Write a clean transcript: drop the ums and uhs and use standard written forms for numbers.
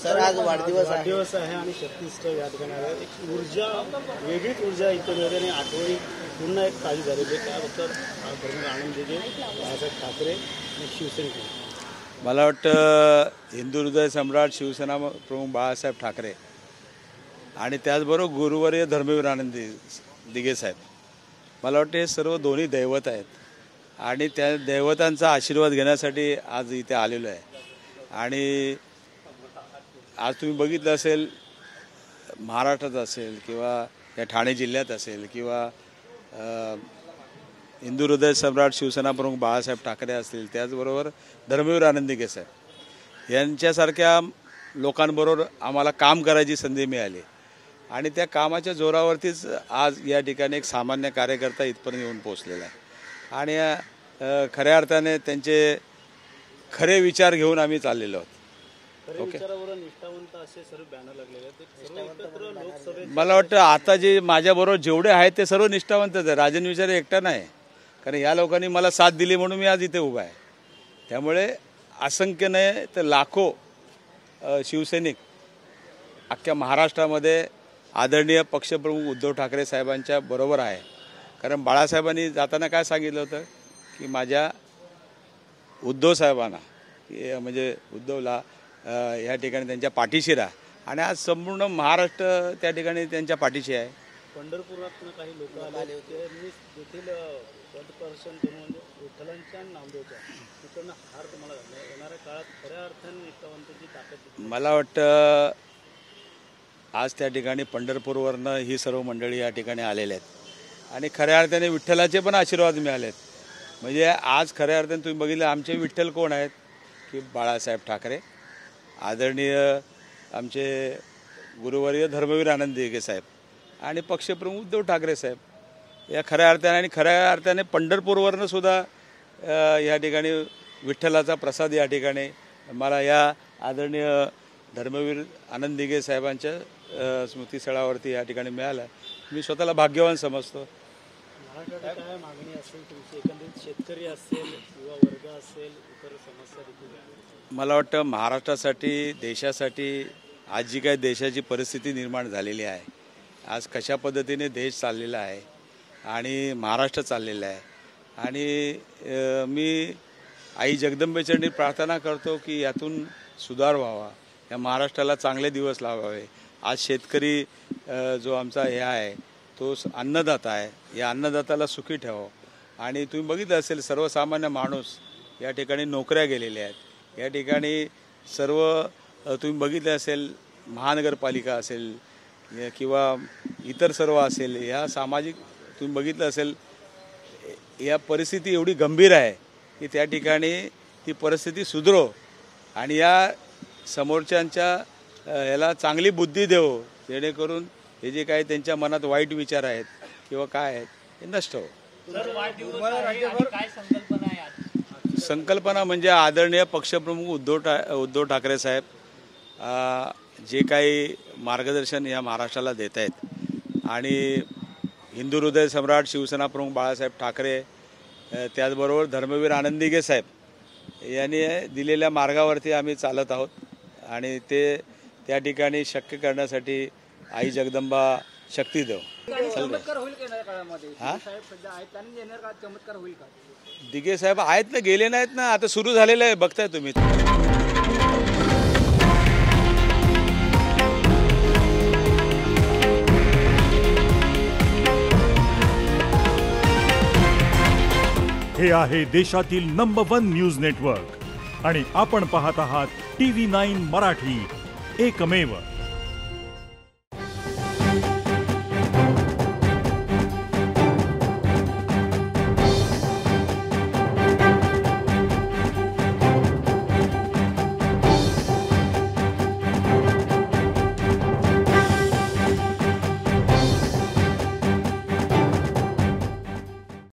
Sir आज वाढदिवस आहे आणि शक्तीस्थळ या ठिकाणी आहे. एक ऊर्जा, वेगळीच ऊर्जा इथे मिळते आणि आठवणी पुन्हा एक ताजी झालेली आहे. त्याबद्दल धर्मेंद्र आनंदीगे, बाळासाहेब ठाकरे आणि शिवसेना. मला वाटतं हिंदू हृदय सम्राट शिवसेना प्रमुख बाळासाहेब ठाकरे आणि त्याचबरोबर गुरुवर्य धर्मवीर दिघे साहेब, मला वाटतं हे सर्व दोन्ही दैवत आहेत आणि त्या दैवतांचा आशीर्वाद घेण्यासाठी आज इथे आलेलो आहे. आणि आज तुम्ही बघितलं असेल, महाराष्ट्रात असेल किंवा या ठाणे जिल्ह्यात असेल किंवा हिंदू हृदय सम्राट शिवसेना प्रमुख बाळासाहेब ठाकरे असतील, त्याचबरोबर धर्मवीर दिघे साहेब यांच्यासारख्या लोकांबरोबर आम्हाला काम करायची संधी मिळाली आणि त्या कामाच्या जोरावरतीच आज या ठिकाणी एक सामान्य कार्यकर्ता इथपर्यंत येऊन पोहोचलेला आहे आणि खऱ्या अर्थाने त्यांचे खरे विचार घेऊन आम्ही चाललेलो आहोत. ओके, मला वाटतं आता जे माझ्याबरोबर जेवढे आहेत ते सर्व निष्ठावंतच आहे. राजन विचारे एकटा नाही, कारण या लोकांनी मला साथ दिली म्हणून मी आज इथे उभा आहे. त्यामुळे असंख्य नाही तर लाखो शिवसैनिक अख्ख्या महाराष्ट्रामध्ये आदरणीय पक्षप्रमुख उद्धव ठाकरे साहेबांच्या बरोबर आहे. कारण बाळासाहेबांनी जाताना काय सांगितलं होतं की माझ्या उद्धव साहेबांना म्हणजे उद्धवला या ठिकाणी त्यांच्या पाठीशी राहा आणि आज संपूर्ण महाराष्ट्र त्या ठिकाणी त्यांच्या पाठीशी आहे. पंढरपुरातून काही लोक आले होते, देखील पददर्शन करून म्हणजे विठ्ठलांच्या नामदेवच्या तिकडनं हार तुम्हाला येणाऱ्या काळात खऱ्या अर्थाने निष्ठावंतांची ताकद. मला वाटतं आज त्या ठिकाणी पंढरपूरवरनं ही सर्व मंडळी या ठिकाणी आलेले आहेत आणि खऱ्या अर्थाने विठ्ठलाचे पण आशीर्वाद मिळाले आहेत. म्हणजे आज खऱ्या अर्थाने तुम्ही बघितलं आमचे विठ्ठल कोण आहेत की बाळासाहेब ठाकरे, आदरणीय आमचे गुरुवर्य धर्मवीर दिघे साहेब आणि पक्षप्रमुख उद्धव ठाकरे साहेब या खऱ्या अर्थाने आणि खऱ्या अर्थाने पंढरपूरवरनं सुद्धा या ठिकाणी विठ्ठलाचा प्रसाद या ठिकाणी मला या आदरणीय धर्मवीर दिघे साहेबांच्या स्मृतिस्थळावरती या ठिकाणी मिळाला. मी स्वतःला भाग्यवान समजतो. काय मागणी असेल तुमची, एकंदरीत शेतकरी असेल, युवा वर्ग असेल, इतर समस्या देखील? मला वाटतं महाराष्ट्रासाठी, देशासाठी आज जी काही देशाची परिस्थिती निर्माण झालेली आहे, आज कशा पद्धतीने देश चाललेला आहे आणि महाराष्ट्र चाललेला आहे आणि मी आई जगदंबेचरणी प्रार्थना करतो की यातून सुधार व्हावा, या महाराष्ट्राला चांगले दिवस लावावे. आज शेतकरी जो आमचा हे आहे तो अन्नदाता आहे, या अन्नदाताला सुखी ठेवावं. आणि तुम्ही बघितलं असेल सर्वसामान्य माणूस या ठिकाणी नोकऱ्या गेलेल्या आहेत. या ठिकाणी सर्व तुम्ही बघितलं असेल, महानगरपालिका असेल किंवा इतर सर्व असेल, या सामाजिक तुम्ही बघितलं असेल, या परिस्थिती एवढी गंभीर आहे की त्या ठिकाणी ही परिस्थिती सुधरो आणि या समोरच्यांच्या याला चांगली बुद्धी देव, जेणेकरून हे जे काही त्यांच्या मनात वाईट विचार आहेत किंवा काय आहेत हे नष्ट हो. संकल्पना म्हणजे आदरणीय पक्षप्रमुख उद्धव ठाकरे साहेब जे काही मार्गदर्शन या महाराष्ट्राला देत आहेत आणि हिंदू हृदय सम्राट शिवसेना प्रमुख बाळासाहेब ठाकरे, त्याचबरोबर धर्मवीर दिघे साहेब यांनी दिलेल्या मार्गावरती आम्ही चालत आहोत आणि ते त्या ठिकाणी शक्य करण्यासाठी आई जगदंबा शक्ती देव. दिघे साहेब आहेत ना, गेले नाहीत ना, आता सुरू झालेलं आहे, बघताय तुम्ही. हे आहे देशातील नंबर 1 न्यूज नेटवर्क आणि आपण पाहत आहात TV9 मराठी, एकमेव.